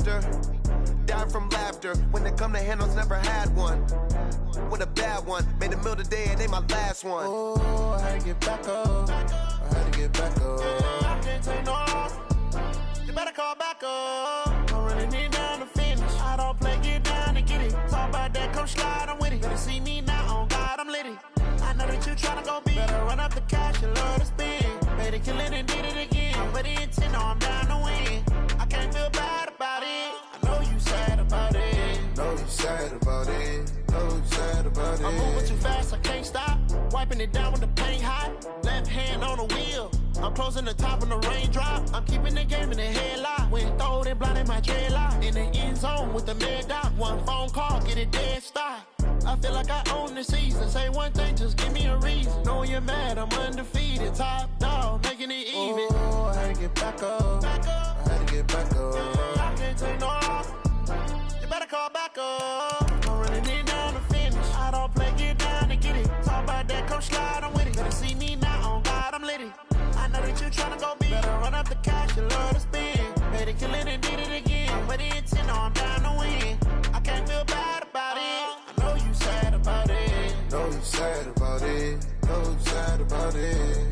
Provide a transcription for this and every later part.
after. Died from laughter. When it come to handles, never had one. With a bad one. Made a meal today and ain't my last one. Oh, I had to get back up. I had to get back up. I can't take no off. You better call back up. I'm running it down to finish. I don't play, get down and get it. Talk about that, come slide, I'm with it. Better see me now, on God, I'm litty. I know that you tryna go big. Better run up the cash, you love to spend. Better kill it and did it again. I'm with the intent, no, I'm down to win. I can't feel bad about it. I know you sad about it. Know you sad about it. Know you sad about it. I'm moving too fast, I can't stop. Wiping it down with the paint hot. Left hand on the wheel. I'm closing the top when the raindrop. I'm keeping the game in the headlock. When throwed and blinded my dreadlock. In the end zone with the mad dot. One phone call, get it dead stop. I feel like I own the season. Say one thing, just give me a reason. Knowing you're mad, I'm undefeated. Top dog, making it even. Oh, I had to get back up. I had to get back up. I can't take no off. You better call back up. I'm running it down to finish. I don't play, get down to get it. Talk about that, come slide, I'm with it. Better see me now, on God, I'm litty. I know that you tryna go big. Better run up the cash, you love to spend. Better kill it and did it again. With the intent, no, I'm down to win. I can't feel bad about it. I know you sad about it. Know you sad about it. Know you sad about it.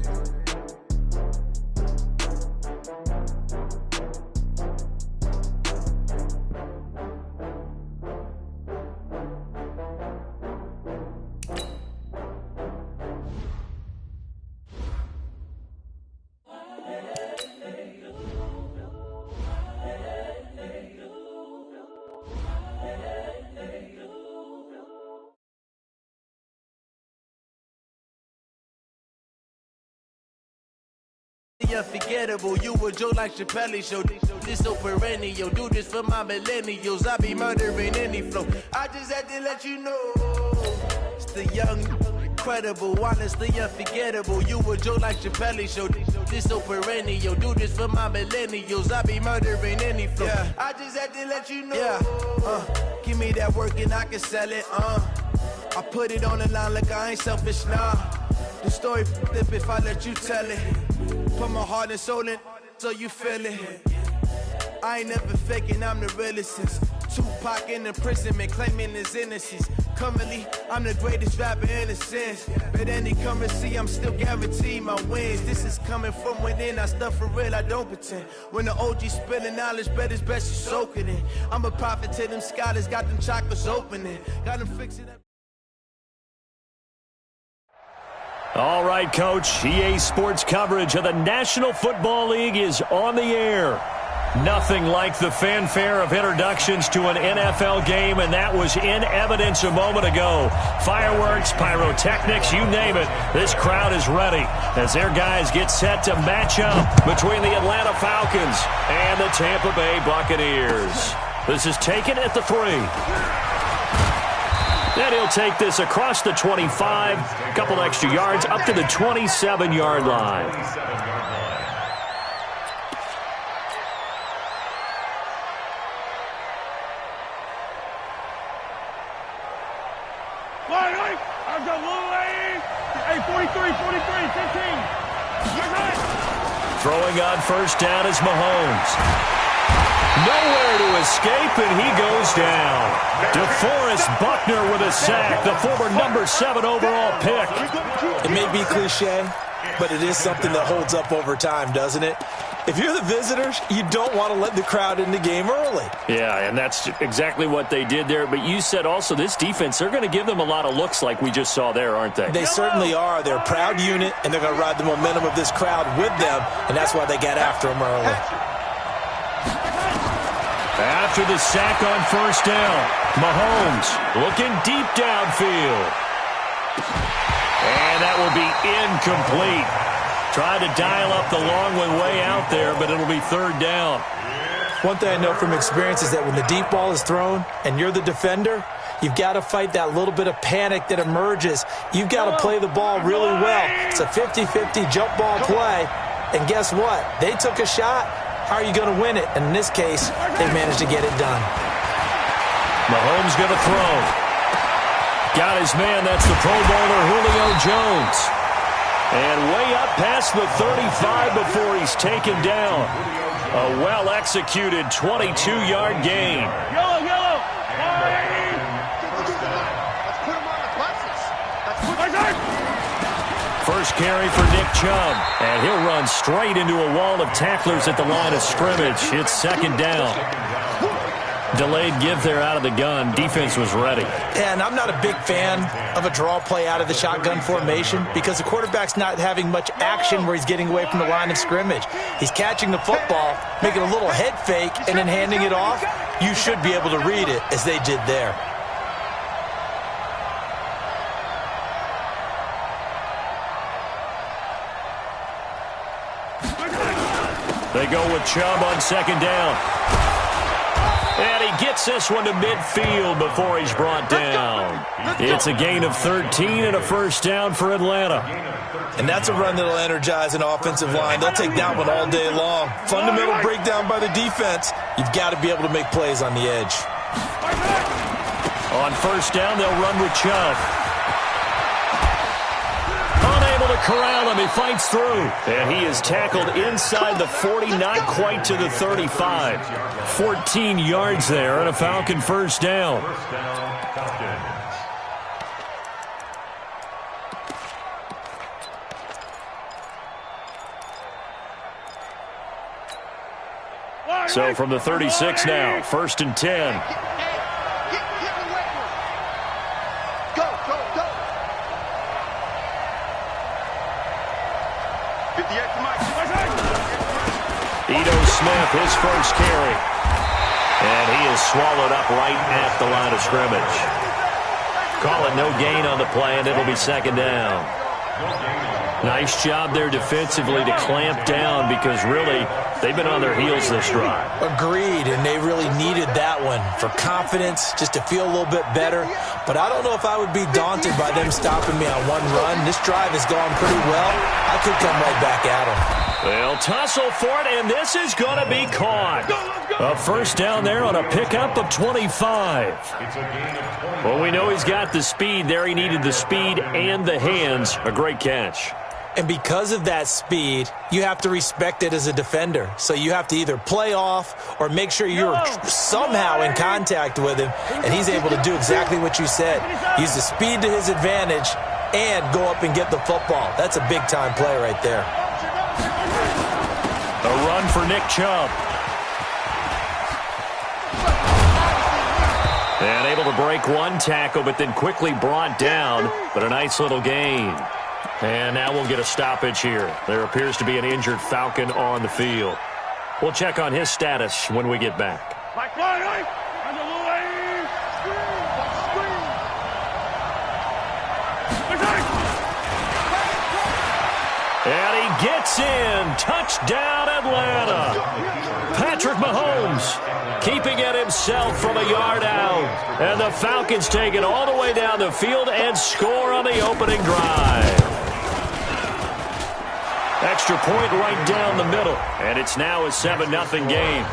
Unforgettable, you a Joe like Chappelle show. This so perennial, do this for my millennials. I be murdering any flow. I just had to let you know. It's the young, incredible, honestly unforgettable. You a Joe like Chappelle show. This so perennial, do this for my millennials. I be murdering any flow. Yeah. I just had to let you know. Yeah. Give me that work and I can sell it. I put it on the line like I ain't selfish, nah. The story flip if I let you tell it. Put my heart and soul in so you feel it. I ain't never faking, I'm the realest since Tupac in imprisonment, claiming his innocence. Currently, I'm the greatest rapper in a sense. But any currency, I'm still guaranteed my wins. This is coming from within, I stuff for real, I don't pretend. When the OG spilling knowledge, bet it's best you soak it in. I'm a prophet to them scholars, got them chakras opening. Got them fixing up. All right, Coach. EA Sports coverage of the National Football League is on the air. Nothing like the fanfare of introductions to an NFL game, and that was in evidence a moment ago. Fireworks, pyrotechnics, you name it. This crowd is ready as their guys get set to match up between the Atlanta Falcons and the Tampa Bay Buccaneers. This is taken at the 3. And he'll take this across the 25, a couple extra yards, up to the 27-yard line. Hey, 43, 15. Throwing on first down is Mahomes. Nowhere to escape, and he goes down. DeForest Buckner with a sack, the former number 7 overall pick. It may be cliche, but it is something that holds up over time, doesn't it? If you're the visitors, you don't want to let the crowd in the game early. Yeah, and that's exactly what they did there. But you said also this defense, they're going to give them a lot of looks like we just saw there, aren't they? They certainly are. They're a proud unit, and they're going to ride the momentum of this crowd with them, and that's why they got after them early. After the sack on first down, Mahomes looking deep downfield. And that will be incomplete. Trying to dial up the long one way out there, but it'll be third down. One thing I know from experience is that when the deep ball is thrown and you're the defender, you've got to fight that little bit of panic that emerges. You've got to play the ball really well. It's a 50-50 jump ball play. And guess what? They took a shot. How are you going to win it? And in this case, they managed to get it done. Mahomes going to throw. Got his man. That's the Pro Bowler Julio Jones. And way up past the 35 before he's taken down. A well-executed 22-yard gain. Yellow, yellow. First carry for Nick Chubb, and he'll run straight into a wall of tacklers at the line of scrimmage. It's second down. Delayed give there out of the gun. Defense was ready. And I'm not a big fan of a draw play out of the shotgun formation because the quarterback's not having much action where he's getting away from the line of scrimmage. He's catching the football, making a little head fake, and then handing it off. You should be able to read it as they did there. They go with Chubb on second down. And he gets this one to midfield before he's brought down. It's a gain of 13 and a first down for Atlanta. And that's a run that'll energize an offensive line. They'll take that one all day long. Fundamental breakdown by the defense. You've got to be able to make plays on the edge. On first down, they'll run with Chubb. Unable to corral him. He fights through. And he is tackled inside the 40, not quite to the 35. 14 yards there and a Falcon first down. So from the 36 now, first and 10. Smith, his first carry. And he is swallowed up right at the line of scrimmage. Call it no gain on the play, and it'll be second down. Nice job there defensively to clamp down because really they've been on their heels this drive. Agreed, and they really needed that one for confidence, just to feel a little bit better. But I don't know if I would be daunted by them stopping me on one run. This drive has gone pretty well. I could come right back at them. They'll tussle for it, and this is going to be caught. A first down there on a pickup of 25. Well, we know he's got the speed there. He needed the speed and the hands. A great catch. And because of that speed, you have to respect it as a defender. So you have to either play off or make sure you're somehow in contact with him, and he's able to do exactly what you said. Use the speed to his advantage and go up and get the football. That's a big-time play right there. A run for Nick Chubb. And able to break one tackle, but then quickly brought down. But a nice little gain. And now we'll get a stoppage here. There appears to be an injured Falcon on the field. We'll check on his status when we get back. And he gets in. Touchdown, Atlanta. Patrick Mahomes keeping it himself from a yard out. And the Falcons take it all the way down the field and score on the opening drive. Extra point right down the middle. And it's now a 7-0 game.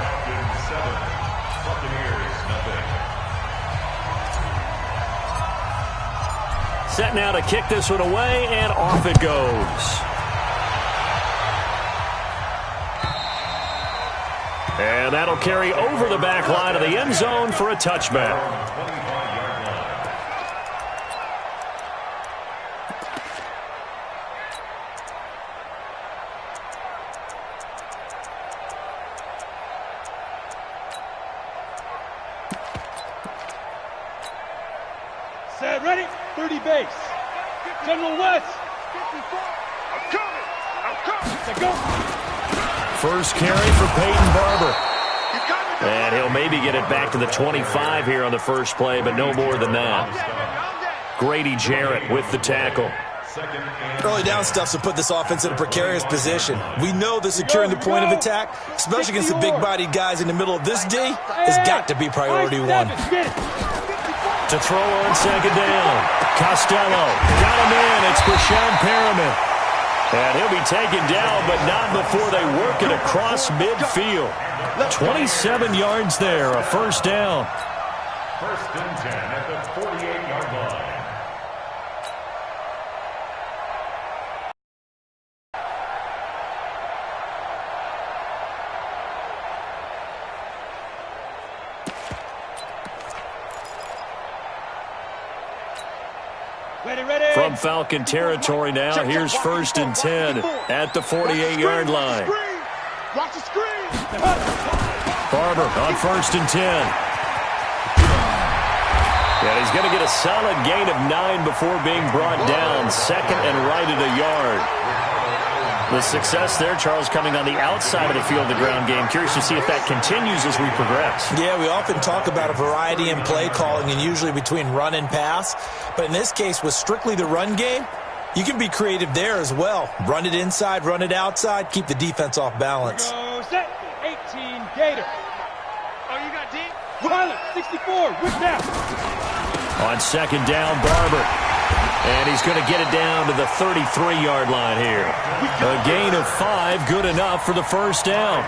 Set now to kick this one away, and off it goes. And that'll carry over the back line of the end zone for a touchback. Set, ready, 30 base. General West. I'm coming. Let's go. First carry for Peyton Barber. And he'll maybe get it back to the 25 here on the first play, but no more than that. Grady Jarrett with the tackle. Early down stuff to put this offense in a precarious position. We know that securing the point of attack, especially against the big-bodied guys in the middle of this D, has got to be priority one. To throw on second down. Costello got him in. It's Brashad Perriman. And he'll be taken down, but not before they work it across midfield. 27 yards there, a first down. First and 10 at the 48-yard line. From Falcon territory now, here's 1st and 10 at the 48-yard line. Watch the screen. Barber on 1st and 10. And he's going to get a solid gain of 9 before being brought down. 2nd and right at a yard. The success there, Charles, coming on the outside of the field, the ground game. Curious to see if that continues as we progress. Yeah, we often talk about a variety in play calling and usually between run and pass. But in this case, with strictly the run game, you can be creative there as well. Run it inside, run it outside, keep the defense off balance. Go set, 18 Gator. Oh, you got deep? Pilot, 64, whip now. On 2nd down, Barber. And he's going to get it down to the 33-yard line here. A gain of 5, good enough for the 1st down.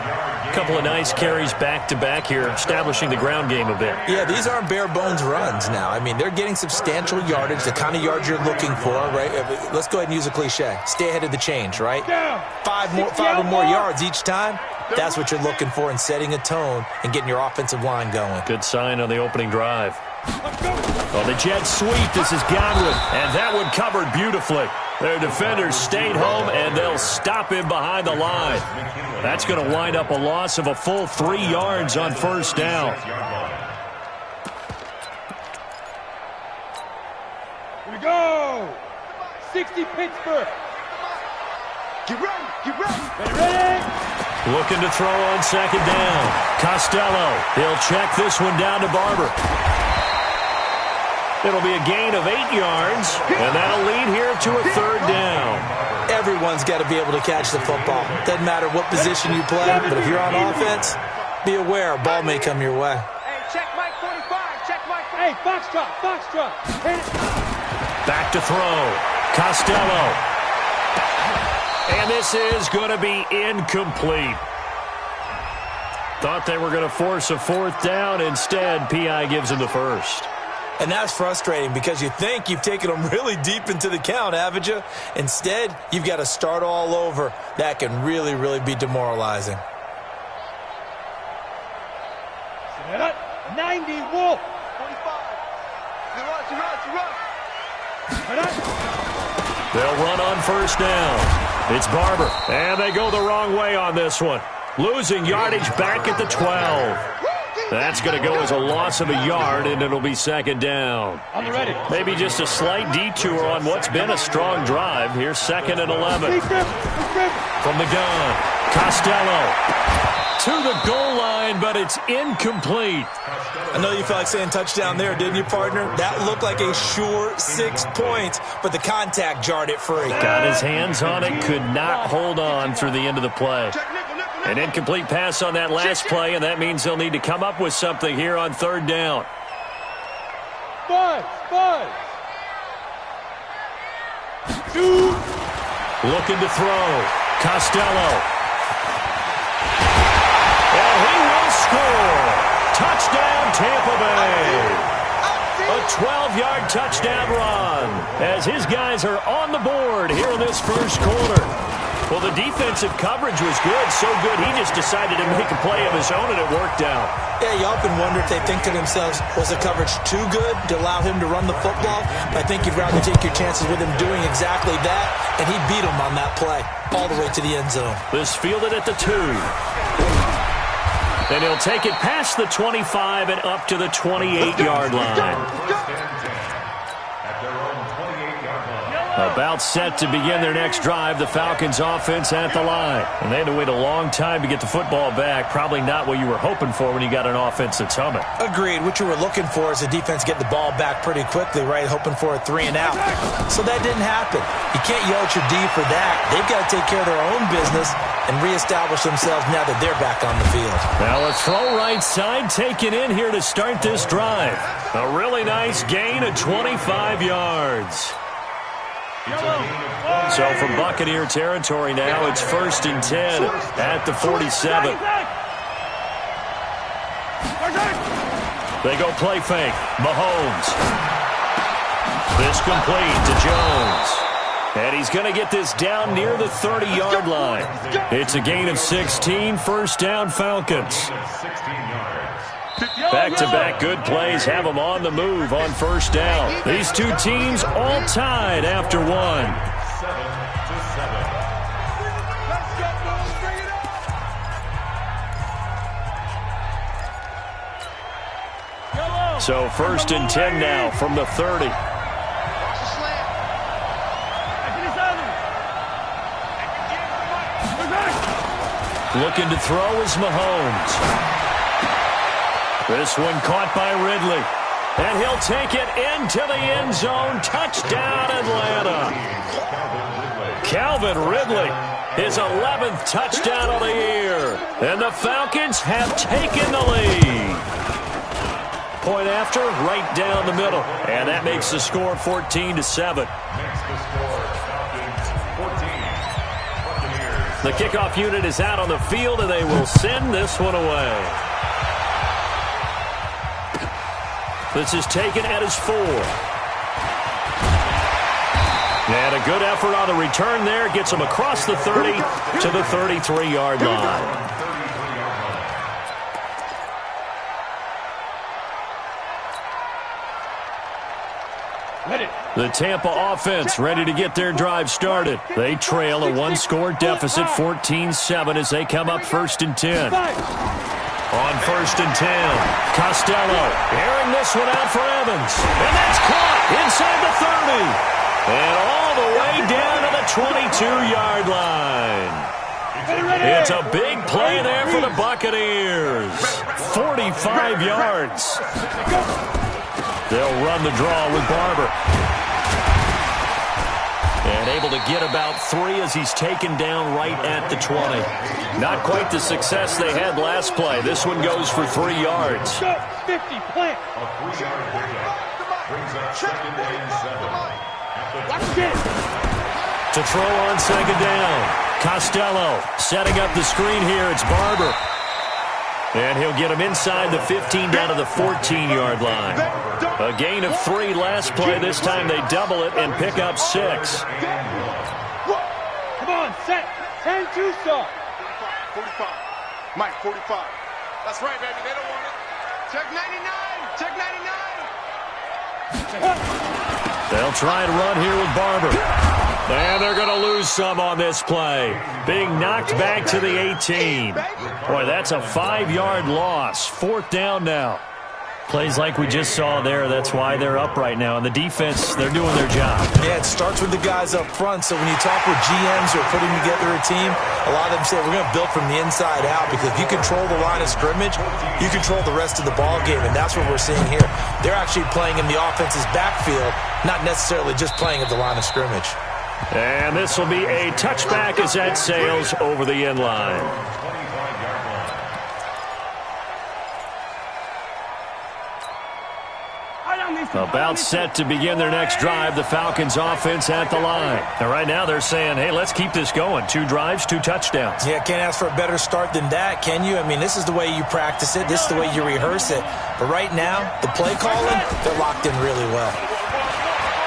A couple of nice carries back-to-back here, establishing the ground game a bit. Yeah, these aren't bare-bones runs now. I mean, they're getting substantial yardage, the kind of yards you're looking for, right? Let's go ahead and use a cliche. Stay ahead of the change, right? 5 or more yards each time. That's what you're looking for in setting a tone and getting your offensive line going. Good sign on the opening drive. Oh, the jet sweep. This is Godwin. And that one covered beautifully. Their defenders stayed home, and they'll stop him behind the line. That's going to wind up a loss of a full 3 yards on 1st down. Here we go. 60 Pittsburgh. Get ready, get ready. Ready. Looking to throw on 2nd down. Costello. He'll check this one down to Barber. It'll be a gain of 8 yards, and that'll lead here to a 3rd down. Everyone's got to be able to catch the football. Doesn't matter what position you play, but if you're on offense, be aware a ball may come your way. Hey, check Mike 45, check Mike 45. Hey, foxtrot. Hit it. Back to throw. Costello. And this is going to be incomplete. Thought they were going to force a 4th down. Instead, P.I. gives him the 1st. And that's frustrating because you think you've taken them really deep into the count, haven't you? Instead, you've got to start all over. That can really, really be demoralizing. Set up. 90 Wolf. 45. They'll run on 1st down. It's Barber. And they go the wrong way on this one. Losing yardage back at the 12. That's going to go as a loss of a yard, and it'll be 2nd down. On the ready. Maybe just a slight detour on what's been a strong drive. Here's 2nd and 11. From the gun, Costello to the goal line, but it's incomplete. I know you felt like saying touchdown there, didn't you, partner? That looked like a sure 6 points, but the contact jarred it free. Got his hands on it, could not hold on through the end of the play. An incomplete pass on that last play, and that means they'll need to come up with something here on 3rd down. Five. 2. Looking to throw. Costello. And he will score. Touchdown, Tampa Bay. A 12-yard touchdown run as his guys are on the board here in this 1st quarter. Well, the defensive coverage was good, so good he just decided to make a play of his own, and it worked out. Yeah, you often wonder if they think to themselves, was the coverage too good to allow him to run the football? I think you'd rather take your chances with him doing exactly that, and he beat him on that play all the way to the end zone. This fielded at the 2. And he'll take it past the 25 and up to the 28-yard line. About set to begin their next drive, the Falcons offense at the line. And they had to wait a long time to get the football back. Probably not what you were hoping for when you got an offense that's humming. Agreed. What you were looking for is the defense get the ball back pretty quickly, right? Hoping for a 3 and out. So that didn't happen. You can't yell at your D for that. They've got to take care of their own business and reestablish themselves now that they're back on the field. Now a throw right side taken in here to start this drive. A really nice gain of 25 yards. So from Buccaneer territory now, it's 1st and 10 at the 47. They go play fake. Mahomes. This complete to Jones. And he's going to get this down near the 30-yard line. It's a gain of 16, 1st down Falcons. Back-to-back good plays have them on the move on first down. These two teams all tied after one. 7-7. So 1st and 10 now from the 30. Looking to throw is Mahomes. This one caught by Ridley. And he'll take it into the end zone. Touchdown, Atlanta. Calvin Ridley, his 11th touchdown of the year. And the Falcons have taken the lead. Point after, right down the middle. And that makes the score 14-7. The kickoff unit is out on the field, and they will send this one away. This is taken at his 4. And a good effort on the return there. Gets him across the 30 to the 33-yard line. The Tampa offense ready to get their drive started. They trail a one-score deficit, 14-7, as they come up 1st and 10. On 1st and 10, Costello airing this one out for Evans. And that's caught inside the 30. And all the way down to the 22-yard line. It's a big play there for the Buccaneers. 45 yards. They'll run the draw with Barber. And able to get about 3 as he's taken down right at the 20. Not quite the success they had last play. This one goes for 3 yards. 50, plant. A 3-yard pickup brings up 2nd and 7. Watch it. To throw on 2nd down. Costello setting up the screen here. It's Barber. And he'll get him inside the 15 down to the 14-yard line. A gain of 3 last play. This time they double it and pick up 6. Come on, set. 10-2 stop. 45. Mike, 45. That's right, baby. They don't want it. Check 99. Check 99. They'll try and run here with Barber. And they're going to lose some on this play. Being knocked back to the 18. Boy, that's a 5-yard loss. 4th down now. Plays like we just saw there, that's why they're up right now. And the defense, they're doing their job. Yeah, it starts with the guys up front. So when you talk with GMs who are putting together a team, a lot of them say we're going to build from the inside out, because if you control the line of scrimmage, you control the rest of the ball game, and that's what we're seeing here. They're actually playing in the offense's backfield, not necessarily just playing at the line of scrimmage. And this will be a touchback as that sails over the end line. About set to begin their next drive, the Falcons offense at the line. And right now they're saying, hey, let's keep this going. 2 drives, 2 touchdowns. Yeah, can't ask for a better start than that, can you? I mean, this is the way you practice it. This is the way you rehearse it. But right now, the play calling, they're locked in really well.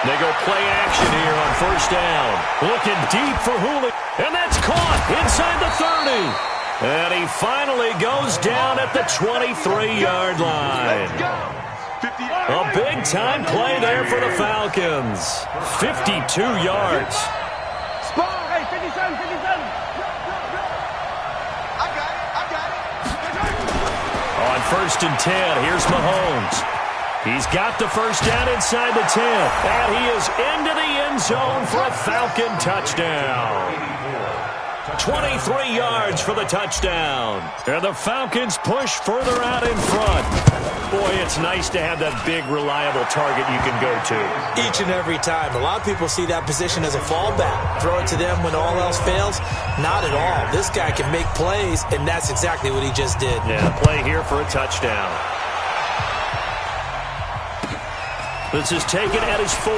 They go play action here on 1st down. Looking deep for Hooley. And that's caught inside the 30. And he finally goes down at the 23-yard line. A big-time play there for the Falcons. 52 yards. Hey, 57, 57. I got it. On 1st and 10, here's Mahomes. He's got the 1st down inside the 10. And he is into the end zone for a Falcon touchdown. 23 yards for the touchdown. And the Falcons push further out in front. Boy, it's nice to have that big, reliable target you can go to. Each and every time. A lot of people see that position as a fallback. Throw it to them when all else fails. Not at all. This guy can make plays, and that's exactly what he just did. Yeah, play here for a touchdown. This is taken at his 4.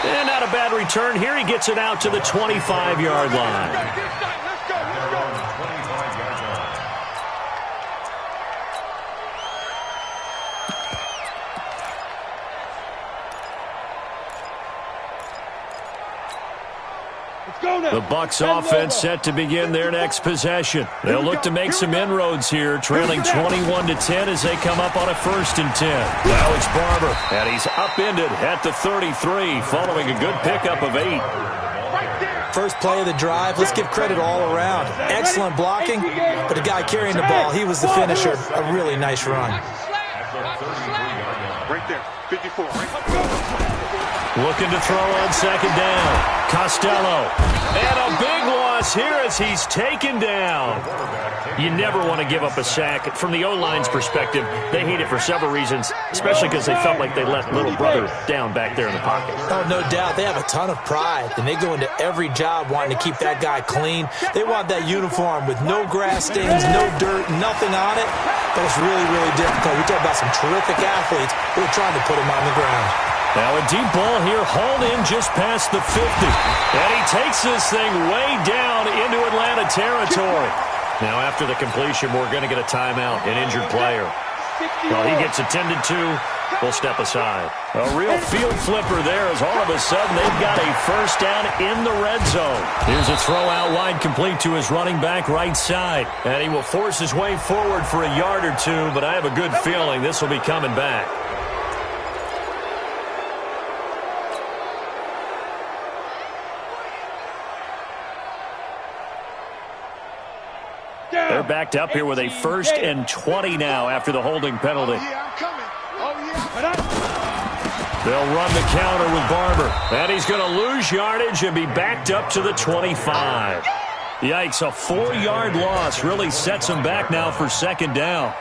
And not a bad return here. He gets it out to the 25-yard line. The Bucs offense set to begin their next possession. They'll look to make some inroads here, trailing 21-10 as they come up on a 1st and 10. Now it's Barber, and he's upended at the 33, following a good pickup of 8. First play of the drive, let's give credit all around. Excellent blocking, but the guy carrying the ball, he was the finisher. A really nice run. Right there, 54. Looking to throw on 2nd down. Costello. And a big loss here as he's taken down. You never want to give up a sack. From the O-line's perspective, they hate it for several reasons, especially because they felt like they let little brother down back there in the pocket. Oh, no doubt. They have a ton of pride, and they go into every job wanting to keep that guy clean. They want that uniform with no grass stains, no dirt, nothing on it. But it's really, really difficult. We talk about some terrific athletes who are trying to put him on the ground. Now a deep ball here, hauled in just past the 50. And he takes this thing way down into Atlanta territory. Now after the completion, we're going to get a timeout, an injured player. Well, he gets attended to. We'll step aside. A real field flipper there as all of a sudden they've got a 1st down in the red zone. Here's a throw out wide complete to his running back right side. And he will force his way forward for a yard or two, but I have a good feeling this will be coming back. They're backed up here with a 1st and 20 now after the holding penalty. They'll run the counter with Barber. And he's going to lose yardage and be backed up to the 25. Yikes, a 4-yard loss really sets him back now for 2nd down.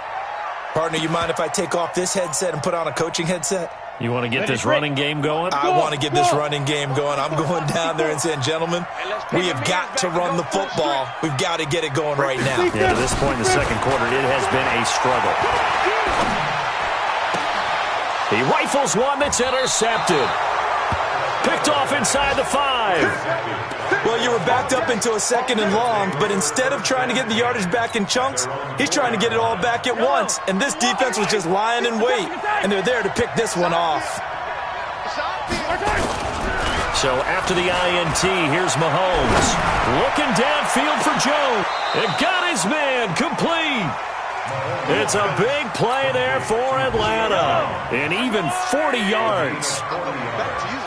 Partner, you mind if I take off this headset and put on a coaching headset? You want to get this running game going? I want to get this running game going. I'm going down there and saying, gentlemen, we have got to run the football. We've got to get it going right now. Yeah, to this point in the 2nd quarter, it has been a struggle. He rifles one that's intercepted. Picked off inside the 5. Well, you were backed up into a 2nd and long, but instead of trying to get the yardage back in chunks, he's trying to get it all back at once. And this defense was just lying in wait, and they're there to pick this one off. So after the INT, here's Mahomes. Looking downfield for Jones. It got his man complete. It's a big play there for Atlanta. And even 40 yards.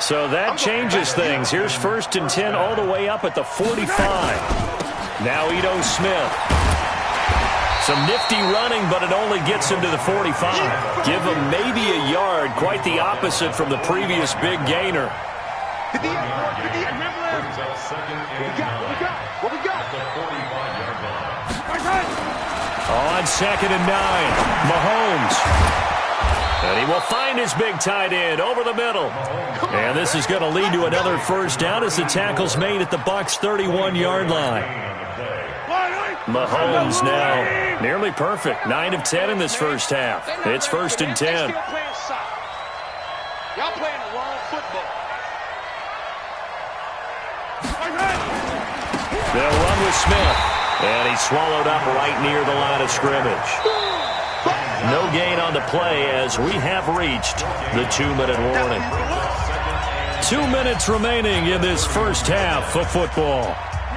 So that changes things. Here's 1st and 10 all the way up at the 45. Now Ito Smith. Some nifty running, but it only gets him to the 45. Give him maybe a yard. Quite the opposite from the previous big gainer. What we got? On 2nd and 9, Mahomes. And he will find his big tight end over the middle. And this is going to lead to another 1st down as the tackle's made at the Bucs' 31-yard line. Mahomes now nearly perfect. 9 of 10 in this 1st half. It's 1st and 10. Y'all playing the wrong football. They'll run with Smith. And he's swallowed up right near the line of scrimmage. No gain on the play as we have reached the 2-minute warning. 2 minutes remaining in this 1st half of football.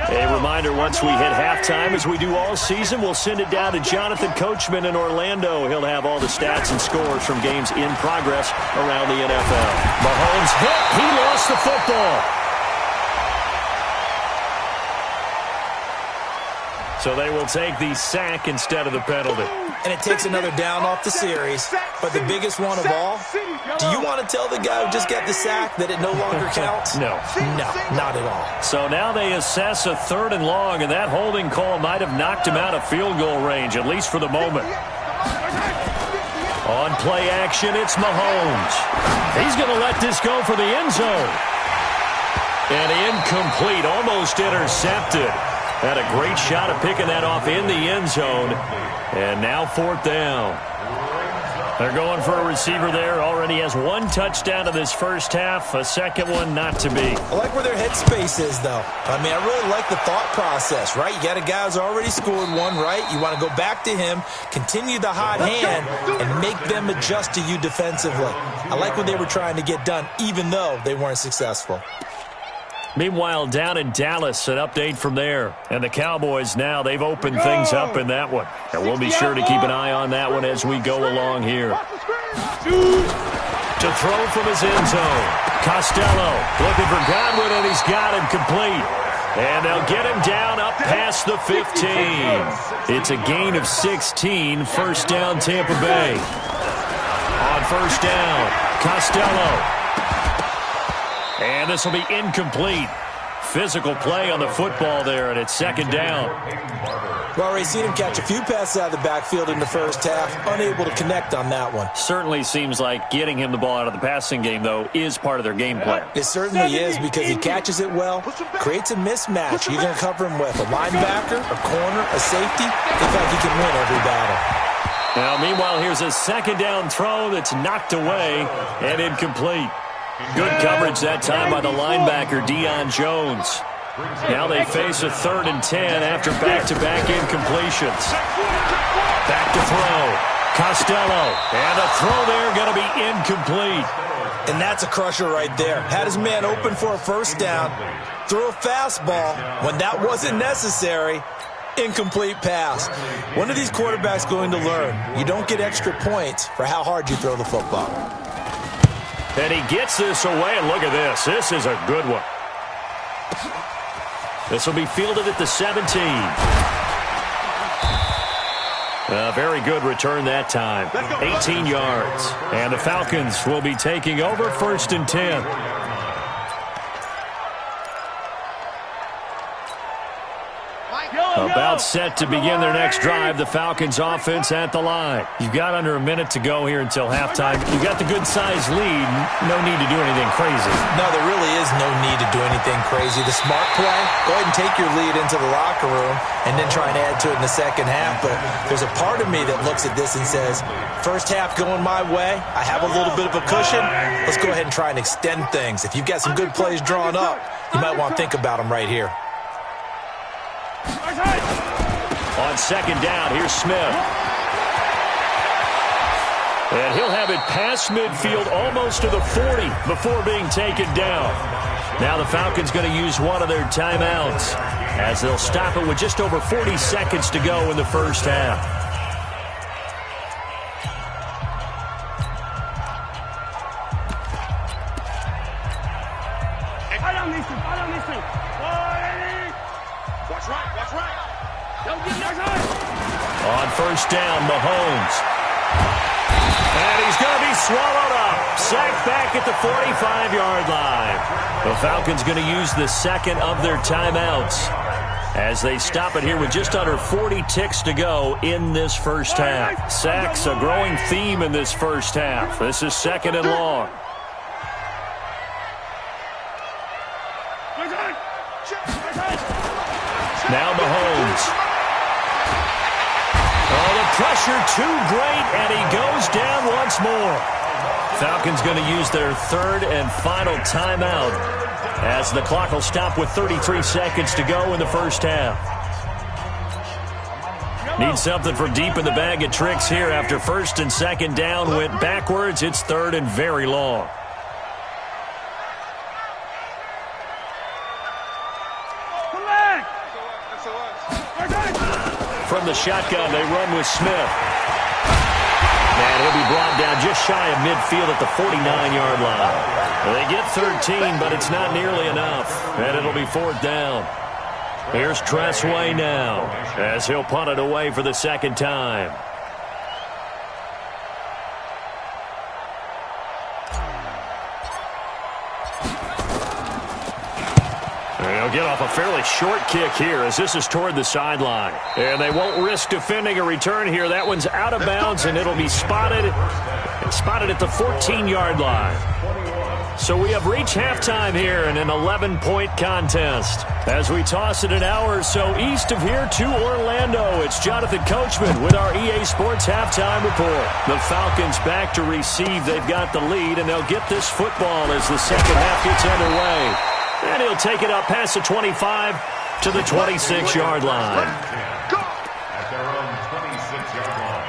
A reminder, once we hit halftime, as we do all season, we'll send it down to Jonathan Coachman in Orlando. He'll have all the stats and scores from games in progress around the NFL. Mahomes hit. He lost the football. So they will take the sack instead of the penalty. And it takes another down off the series. But the biggest one of all, do you want to tell the guy who just got the sack that it no longer counts? No. No, not at all. So now they assess a 3rd and long, and that holding call might have knocked him out of field goal range, at least for the moment. On play action, it's Mahomes. He's going to let this go for the end zone. And incomplete, almost intercepted. Had a great shot of picking that off in the end zone. And now 4th down. They're going for a receiver there. Already has 1 touchdown in this 1st half. A 2nd one not to be. I like where their headspace is, though. I mean, I really like the thought process, right? You got a guy who's already scored 1, right? You want to go back to him, continue the hot hand, and make them adjust to you defensively. I like what they were trying to get done, even though they weren't successful. Meanwhile, down in Dallas, an update from there. And the Cowboys now, they've opened things up in that one. And we'll be sure to keep an eye on that one as we go along here. To throw from his end zone. Costello looking for Godwin, and he's got him complete. And they'll get him down up past the 15. It's a gain of 16. First down, Tampa Bay. On first down, Costello. And this will be incomplete. Physical play on the football there, and it's second down. Well, already seen him catch a few passes out of the backfield in the first half. Unable to connect on that one. Certainly seems like getting him the ball out of the passing game, though, is part of their game plan. It certainly is, because he catches it well, creates a mismatch. You're going to cover him with a linebacker, a corner, a safety. Looks like he can win every battle. Now, meanwhile, here's a second down throw that's knocked away and incomplete. Good coverage that time by the linebacker, Deion Jones. Now they face a 3rd and 10 after back-to-back incompletions. Back to throw. Costello. And the throw there going to be incomplete. And that's a crusher right there. Had his man open for a first down. Threw a fastball when that wasn't necessary. Incomplete pass. When are these quarterbacks going to learn? You don't get extra points for how hard you throw the football. And he gets this away, and look at this. This is a good one. This will be fielded at the 17. A very good return that time. 18 yards. And the Falcons will be taking over 1st and 10. About set to begin their next drive. The Falcons offense at the line. You've got under a minute to go here until halftime. You've got the good-sized lead. No need to do anything crazy. No, there really is no need to do anything crazy. The smart play, go ahead and take your lead into the locker room and then try and add to it in the second half. But there's a part of me that looks at this and says, first half going my way, I have a little bit of a cushion. Let's go ahead and try and extend things. If you've got some good plays drawn up, you might want to think about them right here. On second down, here's Smith. And he'll have it past midfield almost to the 40 before being taken down. Now the Falcons going to use one of their timeouts as they'll stop it with just over 40 seconds to go in the first half. On first down, Mahomes. And he's going to be swallowed up. Sacked back at the 45-yard line. The Falcons going to use the second of their timeouts as they stop it here with just under 40 ticks to go in this first half. Sacks, a growing theme in this first half. This is 2nd and long. Now Mahomes. Oh, the pressure too great, and he goes down once more. Falcons going to use their 3rd and final timeout as the clock will stop with 33 seconds to go in the first half. Need something from deep in the bag of tricks here after 1st and 2nd down went backwards. It's 3rd and very long. From the shotgun, they run with Smith. And he'll be brought down just shy of midfield at the 49-yard line. They get 13, but it's not nearly enough. And it'll be 4th down. Here's Tressway now as he'll punt it away for the second time. They'll get off a fairly short kick here as this is toward the sideline. And they won't risk defending a return here. That one's out of bounds, and it'll be spotted at the 14-yard line. So we have reached halftime here in an 11-point contest. As we toss it an hour or so east of here to Orlando, it's Jonathan Coachman with our EA Sports Halftime Report. The Falcons back to receive. They've got the lead, and they'll get this football as the second half gets underway. And he'll take it up past the 25 to the 26-yard line. At their own 26-yard line.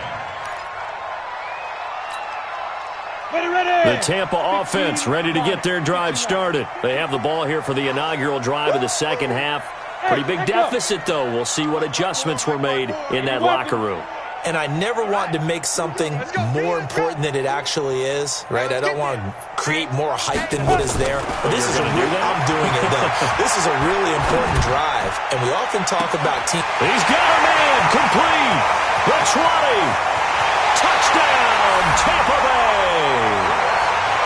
The Tampa offense ready to get their drive started. They have the ball here for the inaugural drive of the second half. Pretty big deficit, though. We'll see what adjustments were made in that locker room. And I never want to make something more important than it actually is, right? I don't want to create more hype than what is there. This is I'm doing it, though. This is a really important drive, and we often talk about team. He's got a man, complete. The 20. Touchdown, Tampa Bay.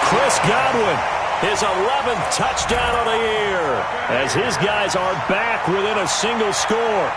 Chris Godwin, his 11th touchdown of the year, as his guys are back within a single score.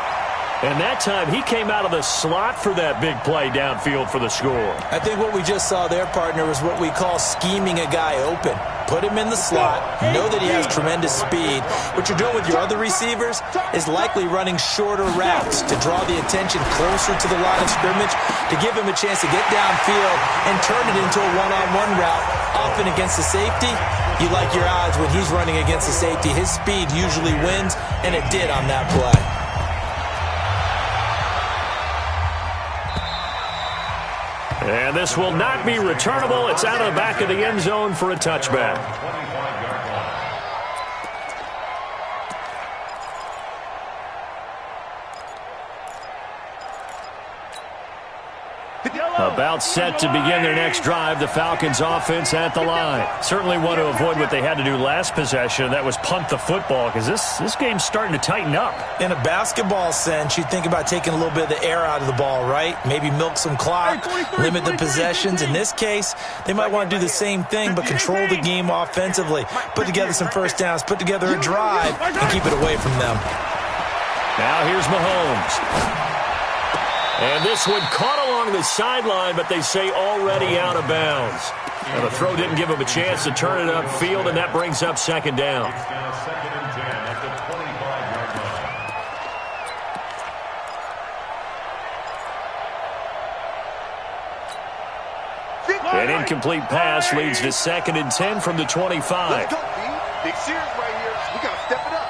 And that time, he came out of the slot for that big play downfield for the score. I think what we just saw there, partner, was what we call scheming a guy open. Put him in the slot, know that he has tremendous speed. What you're doing with your other receivers is likely running shorter routes to draw the attention closer to the line of scrimmage, to give him a chance to get downfield and turn it into a one-on-one route. Often against the safety, you like your odds when he's running against the safety. His speed usually wins, and it did on that play. And this will not be returnable. It's out of the back of the end zone for a touchback. About set to begin their next drive, the Falcons offense at the line. Certainly want to avoid what they had to do last possession. That was punt the football, because this game's starting to tighten up. In a basketball sense, you think about taking a little bit of the air out of the ball, right? Maybe milk some clock, limit the possessions. In this case, they might want to do the same thing, but control the game offensively. Put together some first downs, put together a drive, and keep it away from them. Now here's Mahomes. And this one caught along the sideline, but they say already out of bounds. And the throw didn't give him a chance to turn it upfield, and that brings up second down. An incomplete pass leads to 2nd and 10 from the 25. Big series right here. We got to step it up.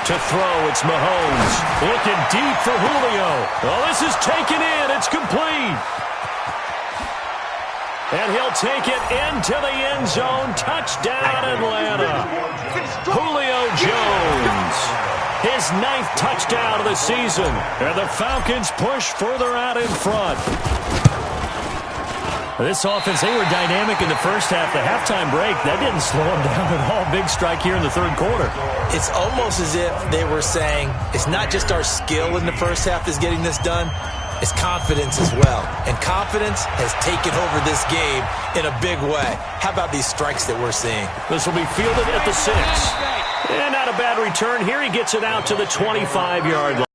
To throw, it's Mahomes. Looking deep for Julio. Oh, this is taken in. It's complete. And he'll take it into the end zone. Touchdown, Atlanta. Julio Jones. His 9th touchdown of the season. And the Falcons push further out in front. This offense, they were dynamic in the first half. The halftime break, that didn't slow them down at all. Big strike here in the third quarter. It's almost as if they were saying, it's not just our skill in the first half that's getting this done, it's confidence as well. And confidence has taken over this game in a big way. How about these strikes that we're seeing? This will be fielded at the 6. And not a bad return. Here he gets it out to the 25-yard line.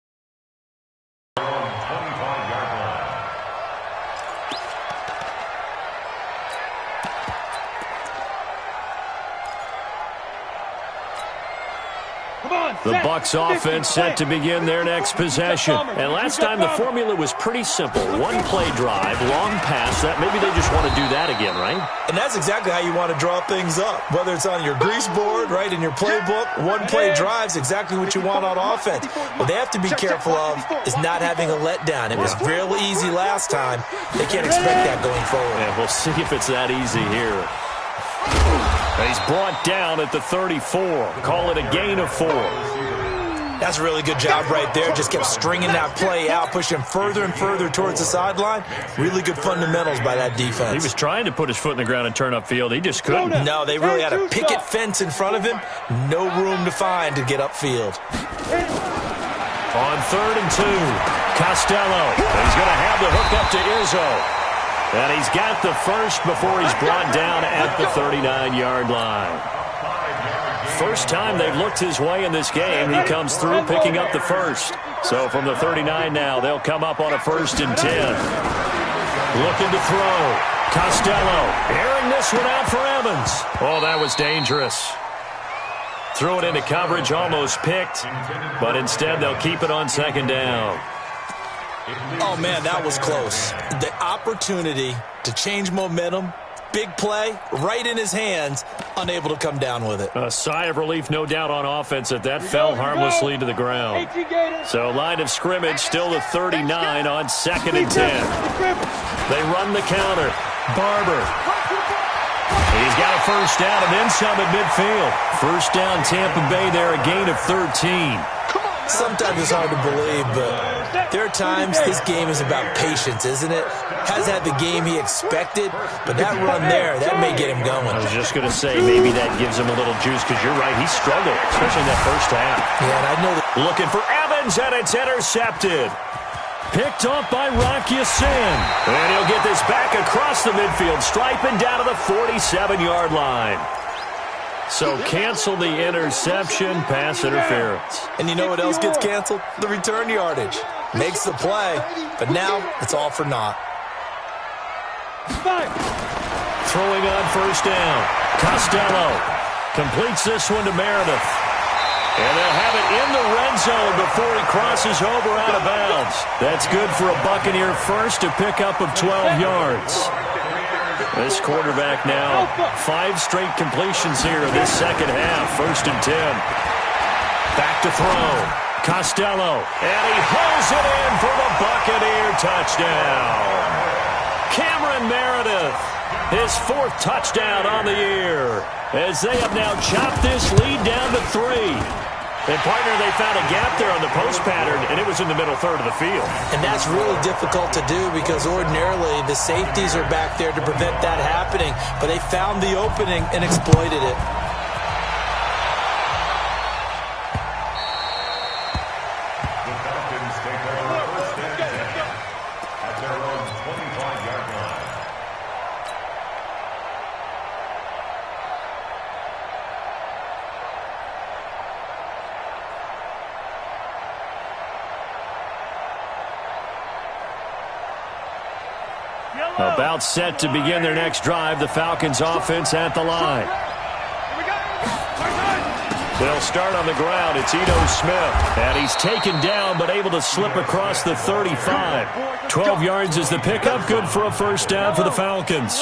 The Bucs offense set to begin their next possession. And last time the formula was pretty simple. One play drive, long pass. That maybe they just want to do that again, right? And that's exactly how you want to draw things up. Whether it's on your grease board, right, in your playbook, one play drive's exactly what you want on offense. What they have to be careful of is not having a letdown. It was real easy last time. They can't expect that going forward. Yeah, we'll see if it's that easy here. He's brought down at the 34. Call it a gain of 4. That's a really good job right there. Just kept stringing that play out, pushing further and further towards the sideline. Really good fundamentals by that defense. He was trying to put his foot in the ground and turn upfield. He just couldn't. No, they really had a picket fence in front of him. No room to find to get upfield. On 3rd and 2, Costello. He's going to have the hook up to Izzo. And he's got the first before he's brought down at the 39-yard line. First time they've looked his way in this game. He comes through picking up the first. So from the 39 now, they'll come up on a 1st and 10. Looking to throw. Costello airing this one out for Evans. Oh, that was dangerous. Threw it into coverage, almost picked. But instead, they'll keep it on 2nd down. Oh, man, that was close. The opportunity to change momentum, big play, right in his hands, unable to come down with it. A sigh of relief, no doubt, on offense that fell harmlessly to the ground. So line of scrimmage, still the 39 on 2nd and 10. They run the counter. Barber. He's got a first down and then some at midfield. First down, Tampa Bay there, a gain of 13. Sometimes it's hard to believe, but there are times this game is about patience, isn't it? Hasn't had the game he expected, but that run there, that may get him going. I was just going to say, maybe that gives him a little juice, because you're right, he struggled, especially in that first half. Yeah, and I know that. Looking for Evans, and it's intercepted. Picked off by Rock Ya-Sin. And he'll get this back across the midfield, striping down to the 47-yard line. So cancel the interception, pass interference. And you know what else gets canceled? The return yardage. Makes the play, but now it's all for naught. Throwing on first down. Costello completes this one to Meredith. And they'll have it in the red zone before he crosses over out of bounds. That's good for a Buccaneer first, a pickup of 12 yards. This quarterback now, 5 straight completions here in this second half. First and 10. Back to throw. Costello. And he hauls it in for the Buccaneer touchdown. Cameron Meredith, his 4th touchdown on the year, as they have now chopped this lead down to 3. And, partner, they found a gap there on the post pattern, and it was in the middle third of the field. And that's really difficult to do because ordinarily the safeties are back there to prevent that happening. But they found the opening and exploited it. The Falcons take over first and 10 at their own 25-yard line. About set to begin their next drive, the Falcons offense at the line. They'll start on the ground. It's Ito Smith. And he's taken down but able to slip across the 35. 12 yards is the pickup. Good for a first down for the Falcons.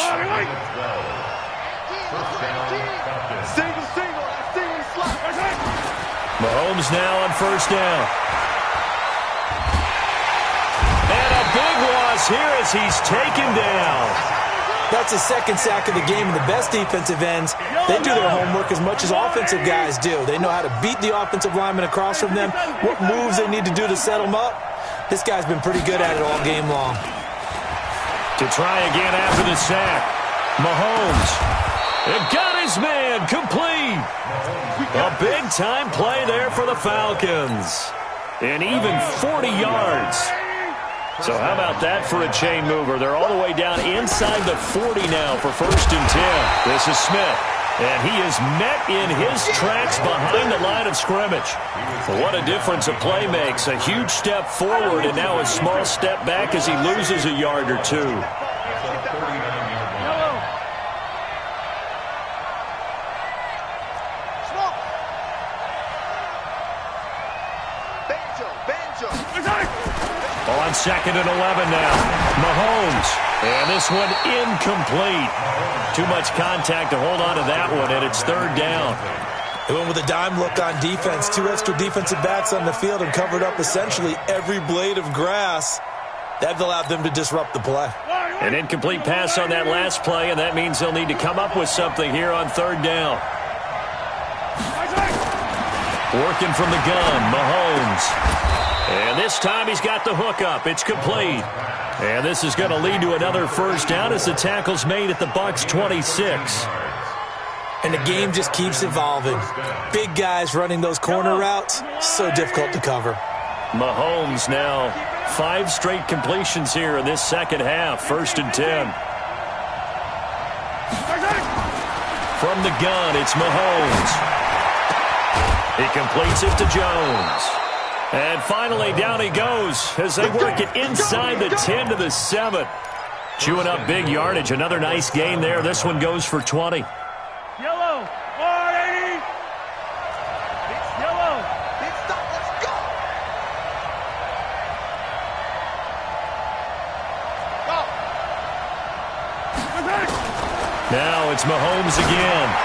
Mahomes now on first down. And a big loss here as he's taken down. That's the second sack of the game, and the best defensive ends, they do their homework as much as offensive guys do. They know how to beat the offensive lineman across from them, what moves they need to do to set them up. This guy's been pretty good at it all game long. To try again after the sack, Mahomes. It got his man complete. A big-time play there for the Falcons. And even 40 yards. So how about that for a chain mover? They're all the way down inside the 40 now for first and 10. This is Smith. And he is met in his tracks behind the line of scrimmage. What a difference a play makes. A huge step forward and now a small step back as he loses a yard or two. On second and 11 now. Mahomes. And this one incomplete. Too much contact to hold on to that one, and it's third down. They went with a dime look on defense. 2 extra defensive backs on the field and covered up essentially every blade of grass. That allowed them to disrupt the play. An incomplete pass on that last play, and that means they'll need to come up with something here on third down. Working from the gun, Mahomes. And this time he's got the hook up. It's complete. And this is going to lead to another first down as the tackle's made at the Bucs 26. And the game just keeps evolving. Big guys running those corner routes, so difficult to cover. Mahomes now 5 straight completions here in this second half. First and 10. From the gun, it's Mahomes. He completes it to Jones. And finally, down he goes as they work it inside the 10 to the 7. Chewing up big yardage. Another nice gain there. This one goes for 20. Yellow. 480. It's yellow. Big stop. Let's go. Now it's Mahomes again.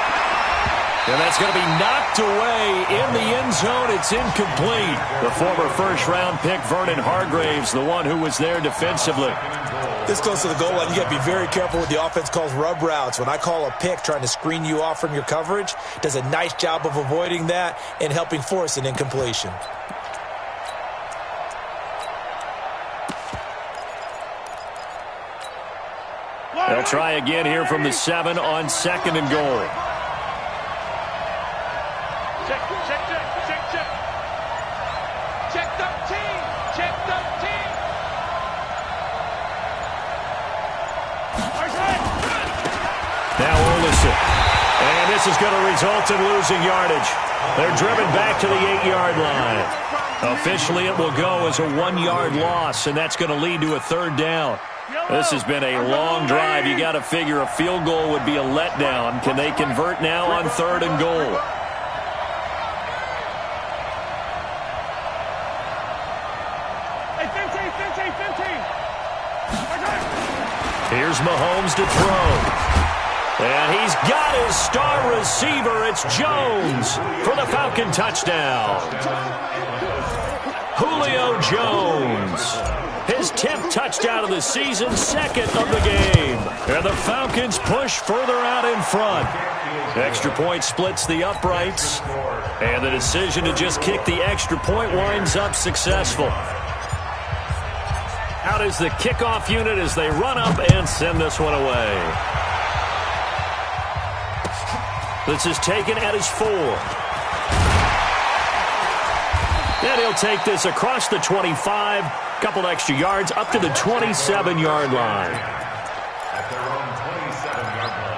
And that's going to be knocked away in the end zone. It's incomplete. The former first-round pick, Vernon Hargraves, the one who was there defensively. This close to the goal line, you got to be very careful what the offense calls rub routes. When I call a pick trying to screen you off from your coverage, does a nice job of avoiding that and helping force an incompletion. They'll try again here from the 7 on 2nd and goal. Check, check, check, check, check. Check 13. Check 13. Now Olison. And this is going to result in losing yardage. They're driven back to the 8-yard line. Officially, it will go as a 1-yard loss, and that's going to lead to a 3rd down. This has been a long drive. You got to figure a field goal would be a letdown. Can they convert now on 3rd and goal? Here's Mahomes to throw. And he's got his star receiver. It's Jones for the Falcon touchdown. Julio Jones. His 10th touchdown of the season, 2nd of the game. And the Falcons push further out in front. Extra point splits the uprights. And the decision to just kick the extra point winds up successful. Out is the kickoff unit as they run up and send this one away. This is taken at his 4. And he'll take this across the 25. Couple extra yards up to the 27-yard line. At their own 27-yard line.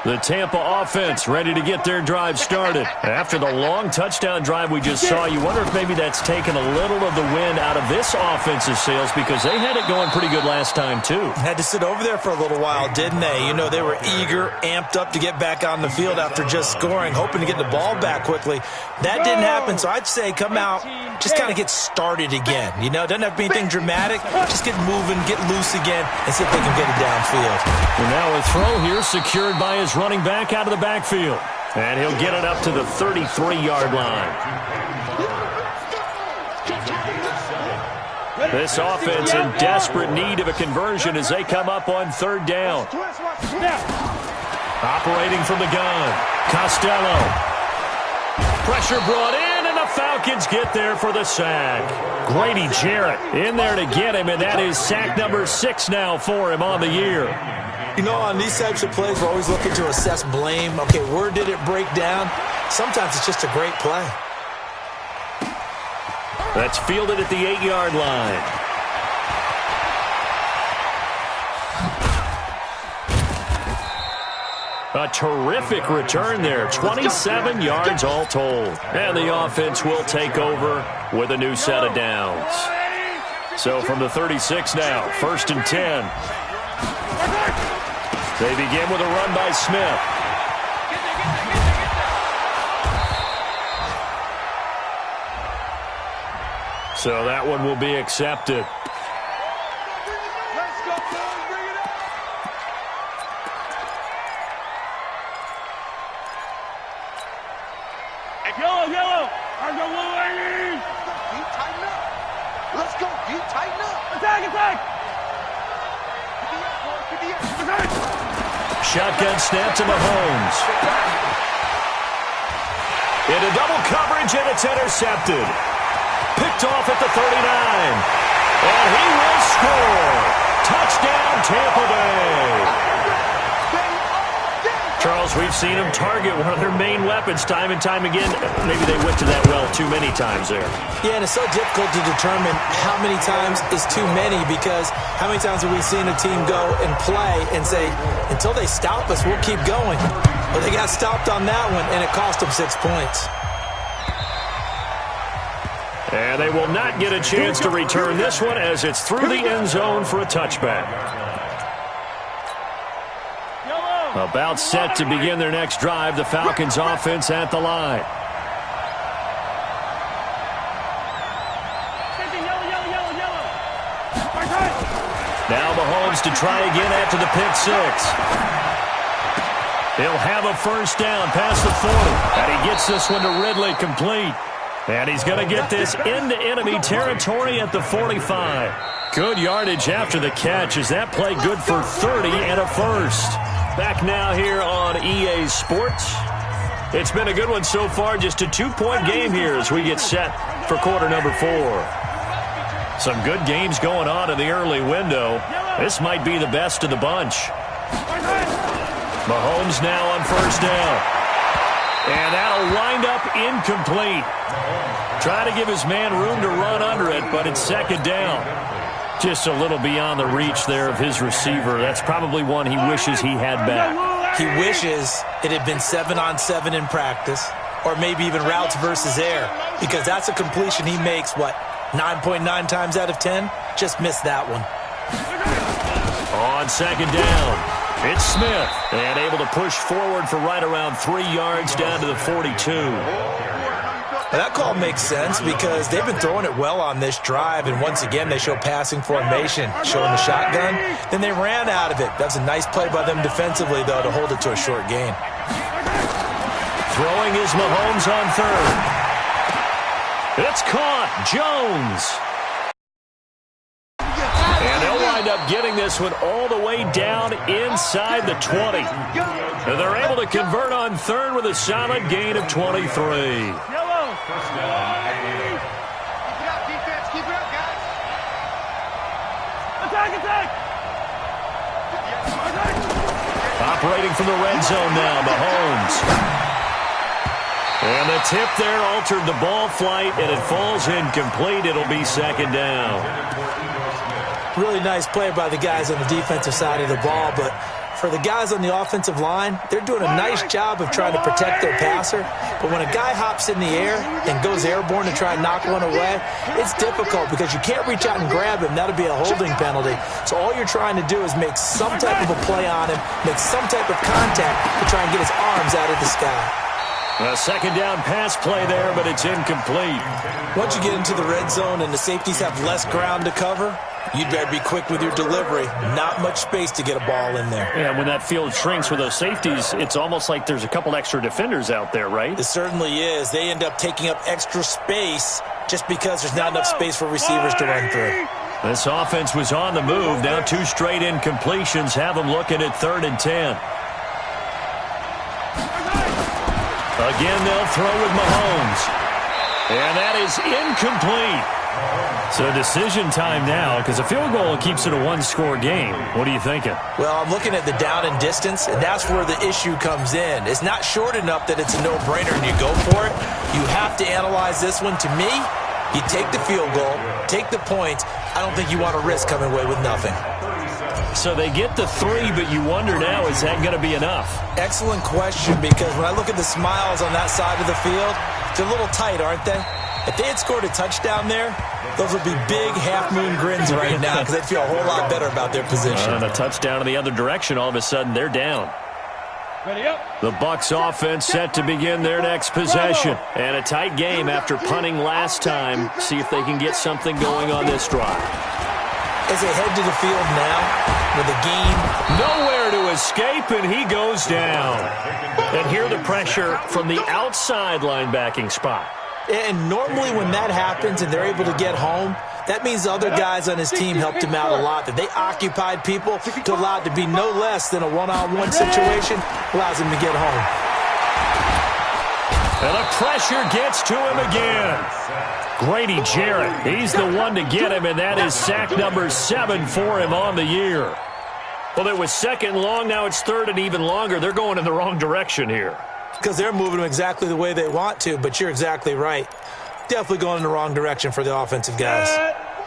The Tampa offense ready to get their drive started. After the long touchdown drive we just saw, you wonder if maybe that's taken a little of the wind out of this offense's sails because they had it going pretty good last time, too. Had to sit over there for a little while, didn't they? You know, they were eager, amped up to get back on the field after just scoring, hoping to get the ball back quickly. That didn't happen, so I'd say come out, just kind of get started again. You know, doesn't have to be anything dramatic. Just get moving, get loose again, and see if they can get it downfield. And now a throw here secured by his running back out of the backfield. And he'll get it up to the 33-yard line. This offense in desperate need of a conversion as they come up on 3rd down. Operating from the gun, Costello. Pressure brought in, and the Falcons get there for the sack. Grady Jarrett in there to get him, and that is sack number 6 now for him on the year. You know, on these types of plays, we're always looking to assess blame. Okay, where did it break down? Sometimes it's just a great play. That's fielded at the 8-yard line. A terrific return there. 27 yards all told. And the offense will take over with a new set of downs. So from the 36 now, 1st and 10. They begin with a run by Smith. So that one will be accepted. Yellow. I'm the blue ladies. Deep, tighten up. Let's go. Deep, tighten up. Attack. Shotgun snap to Mahomes. Into double coverage, and it's intercepted. Picked off at the 39. And he will score. Touchdown, Tampa Bay. Charles, we've seen them target one of their main weapons time and time again. Maybe they went to that well too many times there. Yeah, and it's so difficult to determine how many times is too many because how many times have we seen a team go and play and say, until they stop us, we'll keep going. But they got stopped on that one, and it cost them 6 points. And they will not get a chance to return this one as it's through the end zone for a touchback. About set to begin their next drive, the Falcons offense at the line. Now Mahomes to try again after the pick 6. He'll have a first down past the 40. And he gets this one to Ridley complete. And he's going to get this into enemy territory at the 45. Good yardage after the catch. Is that play good for 30 and a first? Back now here on EA Sports. It's been a good one so far. Just a 2-point game here as we get set for quarter number 4. Some good games going on in the early window. This might be the best of the bunch. Mahomes now on first down. And that'll wind up incomplete. Try to give his man room to run under it, but it's second down. Just a little beyond the reach there of his receiver. That's probably one he wishes he had back. He wishes it had been 7-on-7 in practice, or maybe even routes versus air, because that's a completion he makes, what, 9.9 times out of 10? Just missed that one. On second down, it's Smith, and able to push forward for right around 3 yards down to the 42. That call makes sense because they've been throwing it well on this drive, and once again they show passing formation, showing the shotgun. Then they ran out of it. That was a nice play by them defensively, though, to hold it to a short gain. Throwing is Mahomes on third. It's caught. Jones. And they'll wind up getting this one all the way down inside the 20. And they're able to convert on third with a solid gain of 23. First down. Keep it up, defense. Keep it up, guys. Attack! Operating from the red zone now, Mahomes. And the tip there altered the ball flight, and it falls incomplete. It'll be second down. Really nice play by the guys on the defensive side of the ball, but for the guys on the offensive line, they're doing a nice job of trying to protect their passer. But when a guy hops in the air and goes airborne to try and knock one away, it's difficult because you can't reach out and grab him. That'll be a holding penalty. So all you're trying to do is make some type of a play on him, make some type of contact to try and get his arms out of the sky. A second down pass play there, but it's incomplete. Once you get into the red zone and the safeties have less ground to cover, you'd better be quick with your delivery. Not much space to get a ball in there. Yeah, when that field shrinks with those safeties, it's almost like there's a couple extra defenders out there, right? It certainly is. They end up taking up extra space just because there's not enough space for receivers to run through. This offense was on the move. Now 2 straight incompletions have them looking at 3rd and 10. Again, they'll throw with Mahomes. And that is incomplete. So decision time now, because a field goal keeps it a 1-score game. What are you thinking? Well, I'm looking at the down and distance, and that's where the issue comes in. It's not short enough that it's a no-brainer and you go for it. You have to analyze this one. To me, you take the field goal, take the points. I don't think you want to risk coming away with nothing. So they get the 3, but you wonder now, is that going to be enough? Excellent question, because when I look at the smiles on that side of the field, they're a little tight, aren't they? If they had scored a touchdown there, those would be big half-moon grins right now because they'd feel a whole lot better about their position. And a touchdown in the other direction, all of a sudden they're down. Ready up. The Bucs offense set to begin their next possession. And a tight game after punting last time. See if they can get something going on this drive. As they head to the field now with a gain. Nowhere to escape, and he goes down. And here the pressure from the outside linebacking spot. And normally when that happens and they're able to get home, that means the other guys on his team helped him out a lot. That they occupied people to allow it to be no less than a one-on-one situation allows him to get home. And the pressure gets to him again. Grady Jarrett, he's the one to get him, and that is sack number 7 for him on the year. Well, it was 2nd and long, now it's 3rd and even longer. They're going in the wrong direction here. Because they're moving them exactly the way they want to, but you're exactly right. Definitely going in the wrong direction for the offensive guys.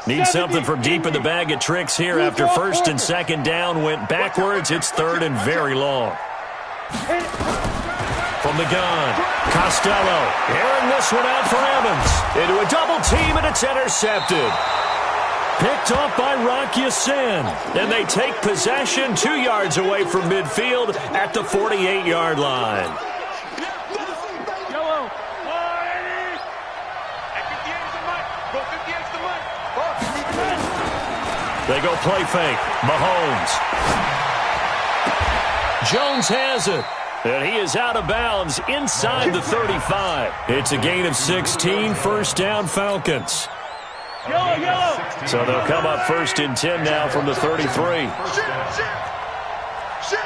Need something from deep in the bag of tricks here after 1st and 2nd down went backwards. It's 3rd and very long. From the gun, Costello airing this one out for Evans. Into a double team, and it's intercepted. Picked off by Rock Ya-Sin. And they take possession 2 yards away from midfield at the 48-yard line. They go play fake. Mahomes. Jones has it. And he is out of bounds inside the 35. It's a gain of 16, 1st down Falcons. So they'll come up 1st and 10 now from the 33. Shit.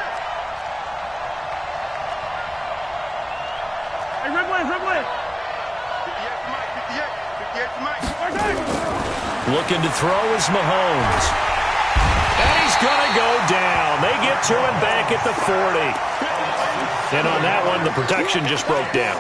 Hey, red one. 58 to Mike. Looking to throw is Mahomes. And he's going to go down. They get to him back at the 40. And on that one, the protection just broke down.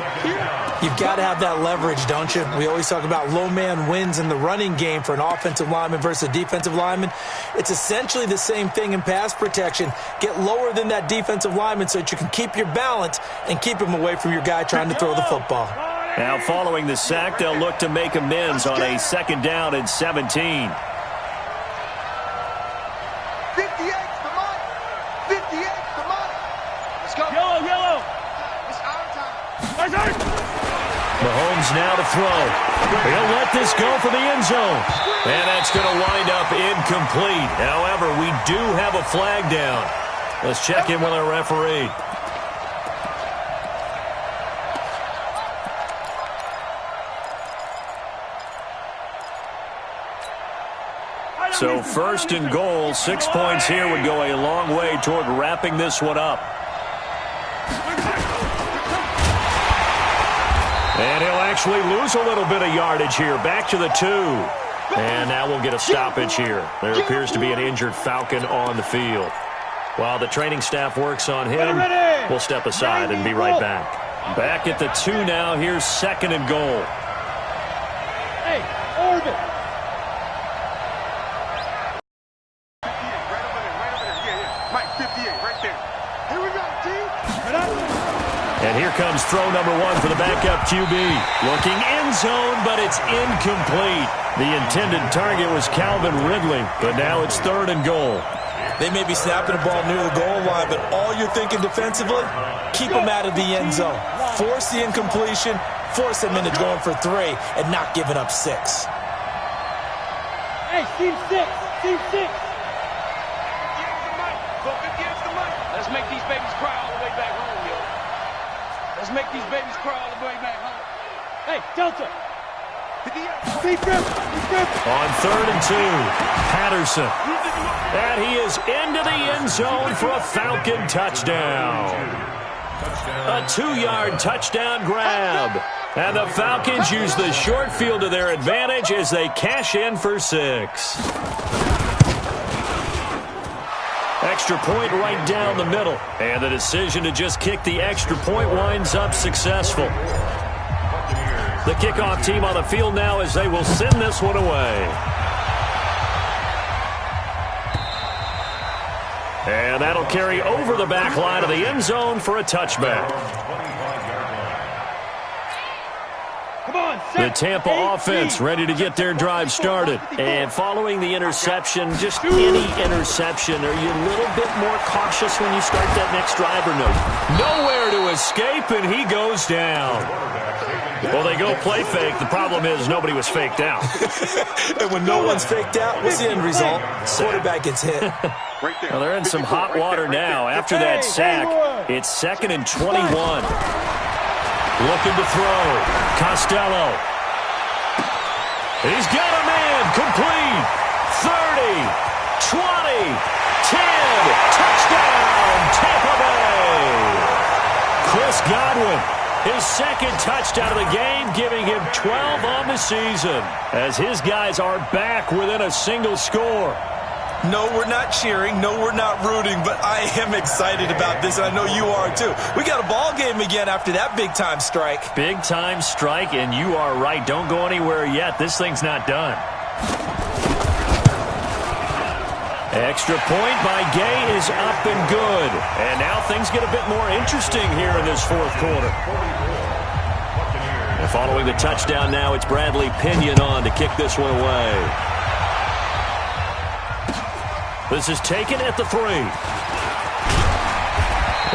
You've got to have that leverage, don't you? We always talk about low man wins in the running game for an offensive lineman versus a defensive lineman. It's essentially the same thing in pass protection. Get lower than that defensive lineman so that you can keep your balance and keep him away from your guy trying to throw the football. Now following the sack, they'll look to make amends on a 2nd down and 17. 58 to Mike. 58 to Mike. Let's go. Yellow. It's our time. Mahomes now to throw. He'll let this go for the end zone. And that's going to wind up incomplete. However, we do have a flag down. Let's check in with our referee. So 1st and goal, 6 points here would go a long way toward wrapping this one up. And he'll actually lose a little bit of yardage here. Back to the 2. And now we'll get a stoppage here. There appears to be an injured Falcon on the field. While the training staff works on him, we'll step aside and be right back. Back at the 2 now. Here's 2nd and goal. Hey, Orbit. Mike, 58, right there. Here we go, T. And here comes throw number 1 for the backup QB. Looking end zone, but it's incomplete. The intended target was Calvin Ridley, but now it's 3rd and goal. They may be snapping the ball near the goal line, but all you're thinking defensively, keep them out of the end zone. Force the incompletion, force them into going for 3, and not giving up 6. Hey, team 6. Let's make these babies cry all the way back home, yo. Let's make these babies cry all the way back home. Hey, Delta. On 3rd and 2, Patterson. And he is into the end zone for a Falcon touchdown. A 2-yard touchdown grab. And the Falcons use the short field to their advantage as they cash in for 6. Extra point right down the middle. And the decision to just kick the extra point winds up successful. The kickoff team on the field now as they will send this one away. And that'll carry over the back line of the end zone for a touchback. The Tampa offense ready to get their drive started. And following the interception, just any interception, are you a little bit more cautious when you start that next drive or no? Nowhere to escape, and he goes down. Well, they go play fake. The problem is nobody was faked out. And when no one's faked out, what's the end result? Quarterback gets hit. Well, they're in some hot water now. After that sack, it's 2nd and 21. Looking to throw. Costello. He's got a man. Complete. 30, 20, 10. Touchdown, Tampa Bay. Chris Godwin, his 2nd touchdown of the game, giving him 12 on the season, as his guys are back within a single score. No, we're not cheering. No, we're not rooting, but I am excited about this, and I know you are too. We got a ball game again after that big-time strike. Big-time strike, and you are right. Don't go anywhere yet. This thing's not done. Extra point by Gay is up and good. And now things get a bit more interesting here in this 4th quarter. And following the touchdown now, it's Bradley Pinion on to kick this one away. This is taken at the 3.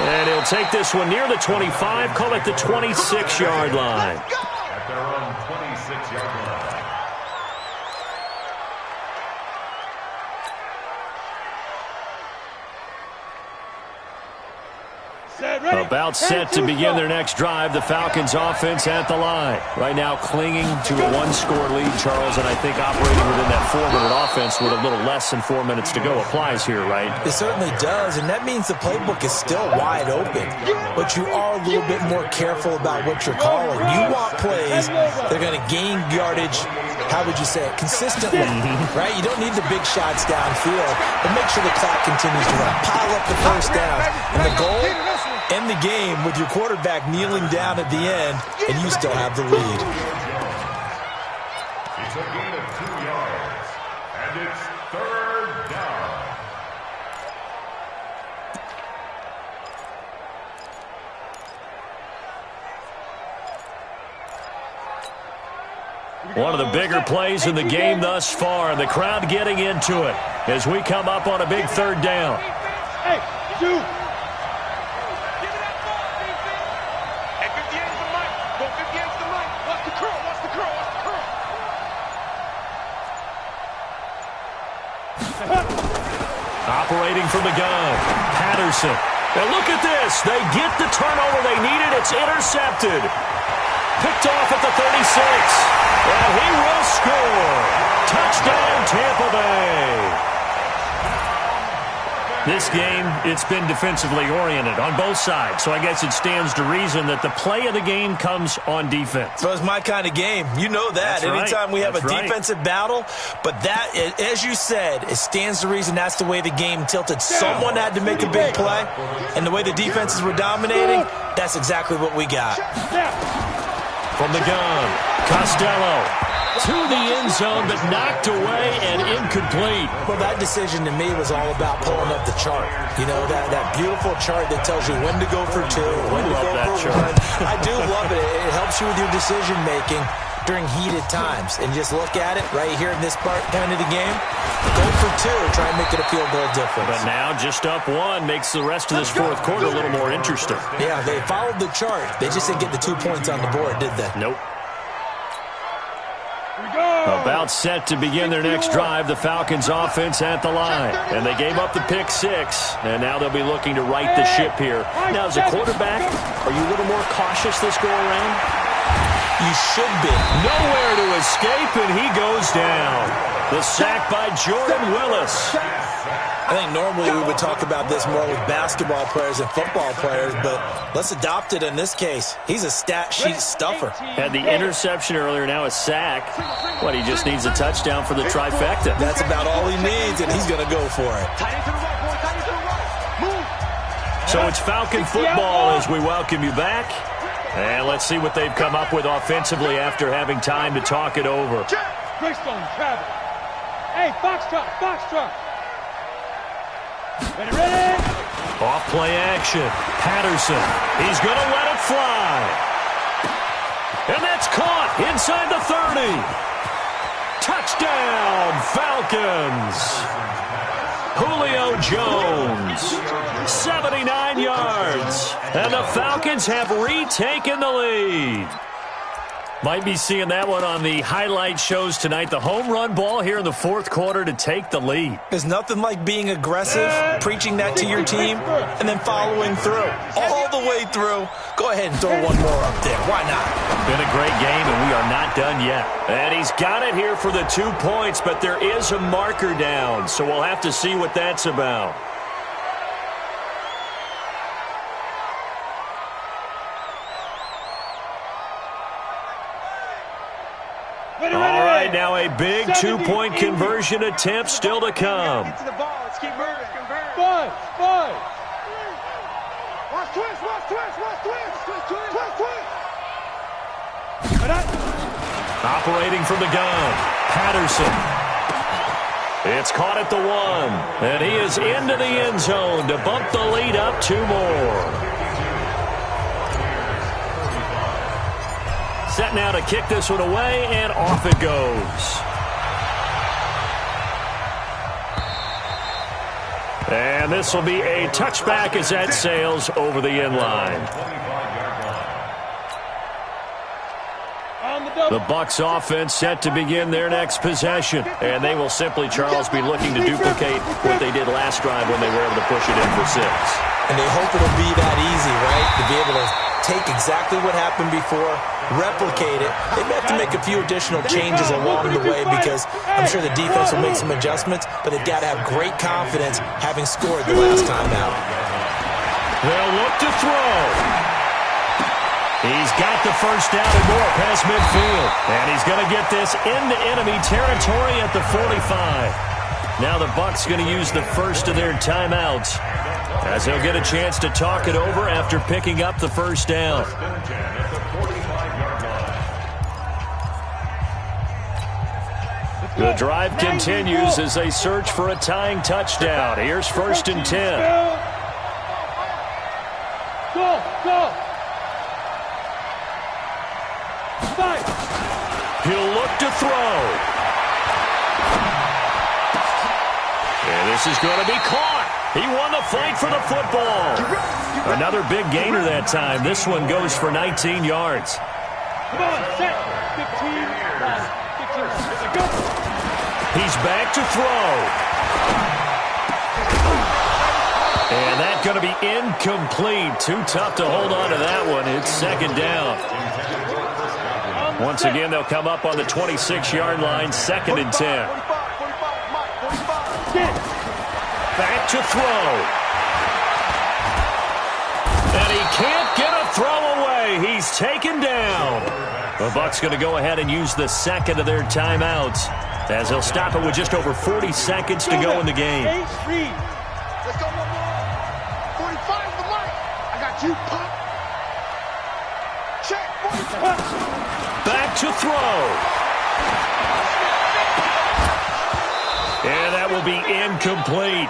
And he'll take this one near the 25, call it the 26-yard line. At their own 26-yard line. About set to begin their next drive. The Falcons offense at the line. Right now clinging to a one-score lead, Charles, and I think operating within that 4-minute offense with a little less than 4 minutes to go applies here, right? It certainly does, and that means the playbook is still wide open. But you are a little bit more careful about what you're calling. You want plays that are going to gain yardage, how would you say it, consistently, right? You don't need the big shots downfield, but make sure the clock continues to run. Pile up the first down. And the goal, end the game with your quarterback kneeling down at the end, and you still have the lead. It's a gain of 2 yards, and it's 3rd down. One of the bigger plays in the game thus far, and the crowd getting into it as we come up on a big 3rd down. Hey, you! Operating from the gun, Patterson. Now look at this. They get the turnover they needed. It's intercepted. Picked off at the 36. And he will score. Touchdown, Tampa Bay. This game, it's been defensively oriented on both sides, so I guess it stands to reason that the play of the game comes on defense. So it's my kind of game. You know that. That's anytime right. we have That's a defensive battle, but that, as you said, it stands to reason that's the way the game tilted. Someone had to make a big play, and the way the defenses were dominating, that's exactly what we got. From the gun, Costello. To the end zone, but knocked away and incomplete. Well, that decision to me was all about pulling up the chart. You know, that beautiful chart that tells you when to go for 2, when to go for 1. I do love it. It helps you with your decision-making during heated times. And just look at it right here in this point of the game. Go for 2. Try and make it a field goal difference. But now just up 1 makes the rest of this 4th quarter a little more interesting. Yeah, they followed the chart. They just didn't get the 2 points on the board, did they? Nope. About set to begin their next drive, the Falcons offense at the line. And they gave up the pick 6, and now they'll be looking to right the ship here. Now, as a quarterback, are you a little more cautious this go-around? You should be. Nowhere to escape, and he goes down. The sack by Jordan Willis. I think normally we would talk about this more with basketball players and football players, but let's adopt it in this case. He's a stat sheet stuffer. Had the interception earlier, now a sack. What, he just needs a touchdown for the trifecta. That's about all he needs, and he's going to go for it. So it's Falcon football as we welcome you back. And let's see what they've come up with offensively after having time to talk it over. Greystone, travel. Hey, Foxtrot, Foxtrot. Ready? Off play action. Patterson. He's going to let it fly. And that's caught inside the 30. Touchdown, Falcons. Julio Jones. 79 yards. And the Falcons have retaken the lead. Might be seeing that one on the highlight shows tonight. The home run ball here in the 4th quarter to take the lead. There's nothing like being aggressive, preaching that to your team, and then following through. All the way through. Go ahead and throw one more up there. Why not? Been a great game, and we are not done yet. And he's got it here for the 2 points, but there is a marker down, so we'll have to see what that's about. All right, now a big 2-point conversion attempt still to come. Get to the ball. Let's keep moving. Convert. Five. Watch twist. Operating from the gun, Patterson. It's caught at the 1, and he is into the end zone to bump the lead up 2 more. Set now to kick this one away, and off it goes. And this will be a touchback as that sails over the end line. The Bucs offense set to begin their next possession. And they will simply, Charles, be looking to duplicate what they did last drive when they were able to push it in for 6. and they hope it'll be that easy, right? To be able to take exactly what happened before, replicate it. They may have to make a few additional changes along the way because I'm sure the defense will make some adjustments, but they've got to have great confidence having scored the last time out. They'll look to throw. He's got the first down and more past midfield. And he's going to get this into enemy territory at the 45. Now the Bucs going to use the first of their timeouts as they'll get a chance to talk it over after picking up the first down. The drive continues as they search for a tying touchdown. Here's 1st and 10. Go! He'll look to throw. And this is going to be caught. He won the fight for the football. Another big gainer that time. This one goes for 19 yards. Come on, set. 15. Go. He's back to throw. And that's going to be incomplete. Too tough to hold on to that one. It's 2nd down. Once again, they'll come up on the 26-yard line, 2nd and 10. Back to throw. And he can't get a throw away. He's taken down. The Bucs going to go ahead and use the second of their timeouts as they'll stop it with just over 40 seconds to go in the game. Let's go one more. 45 is the mark. I got you, Pop. Check. 45. Back to throw. And that will be incomplete.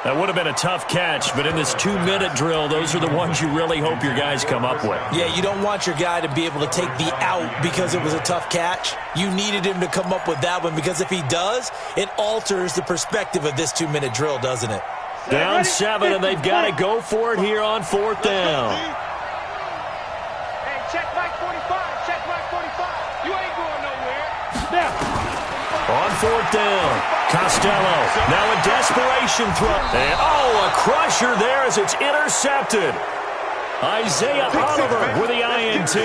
That would have been a tough catch, but in this 2-minute drill, those are the ones you really hope your guys come up with. Yeah, you don't want your guy to be able to take the out because it was a tough catch. You needed him to come up with that one because if he does, it alters the perspective of this 2-minute drill, doesn't it? Down 7, and they've got to go for it here on 4th down. Hey, check Mike 45. Check Mike 45. You ain't going nowhere. Now. On 4th down, Costello. Now a desperation throw. And, a crusher there as it's intercepted. Isaiah Oliver with the INT.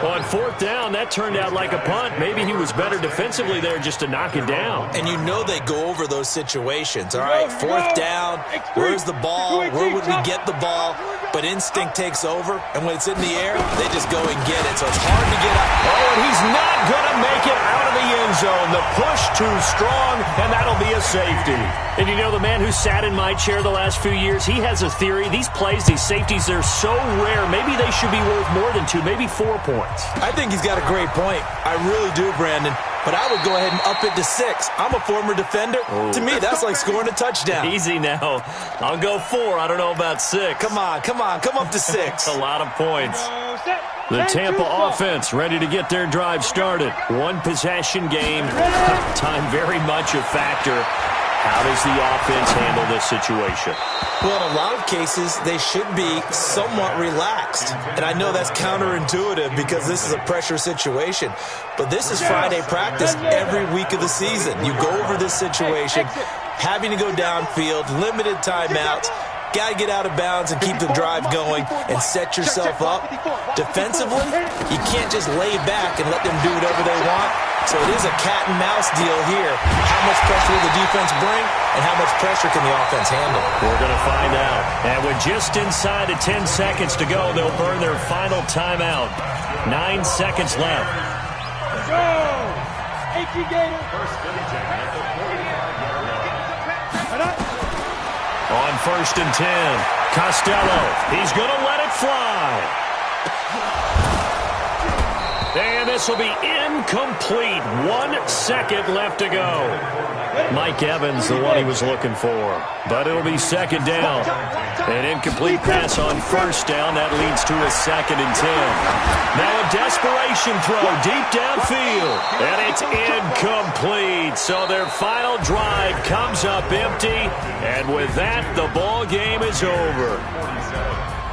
On 4th down, that turned out like a punt. Maybe he was better defensively there just to knock it down. And you know they go over those situations. All right, 4th down, where's the ball? Where would we get the ball? But instinct takes over, and when it's in the air, they just go and get it. So it's hard to get up. Oh, and he's not going to make it out of the end zone. The push too strong, and that'll be a safety. And you know, the man who sat in my chair the last few years, he has a theory. These plays, these safeties, they're so rare. Maybe they should be worth more than 2, maybe 4 points. I think he's got a great point. I really do, Brandon. But I would go ahead and up it to 6. I'm a former defender. Oh. To me, that's like scoring a touchdown. Easy now. I'll go 4. I don't know about 6. Come on. Come up to 6. A lot of points. The Tampa offense ready to get their drive started. 1 possession game. Time very much a factor. How does the offense handle this situation? Well, in a lot of cases, they should be somewhat relaxed. And I know that's counterintuitive because this is a pressure situation. But this is Friday practice every week of the season. You go over this situation, having to go downfield, limited timeouts. Got to get out of bounds and keep the drive going and set yourself up. Defensively, you can't just lay back and let them do whatever they want. So it is a cat and mouse deal here. How much pressure will the defense bring and how much pressure can the offense handle? We're going to find out. And with just inside of 10 seconds to go, they'll burn their final timeout. 9 seconds left. Go! 18 Gator. On 1st and 10, Costello, he's going to let it fly. And this will be incomplete. 1 second left to go. Mike Evans, the one he was looking for. But it'll be 2nd down. An incomplete pass on 1st down. That leads to a 2nd and 10. Now a desperation throw deep downfield. And it's incomplete. So their final drive comes up empty. And with that, the ball game is over.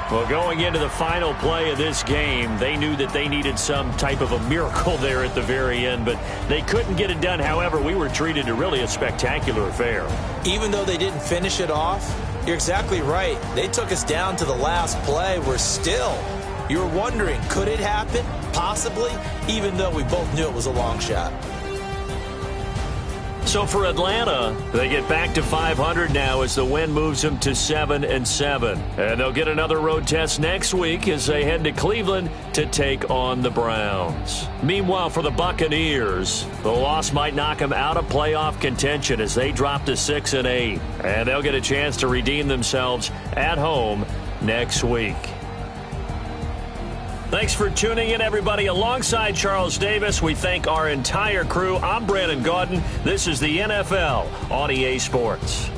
Well, going into the final play of this game, they knew that they needed some type of a miracle there at the very end, but they couldn't get it done. However, we were treated to really a spectacular affair. Even though they didn't finish it off, you're exactly right. They took us down to the last play. We're still, you're wondering, could it happen? Possibly, even though we both knew it was a long shot. So for Atlanta, they get back to 500 now as the win moves them to 7-7. And they'll get another road test next week as they head to Cleveland to take on the Browns. Meanwhile, for the Buccaneers, the loss might knock them out of playoff contention as they drop to 6-8. And they'll get a chance to redeem themselves at home next week. Thanks for tuning in, everybody. Alongside Charles Davis, we thank our entire crew. I'm Brandon Gaudin. This is the NFL on EA Sports.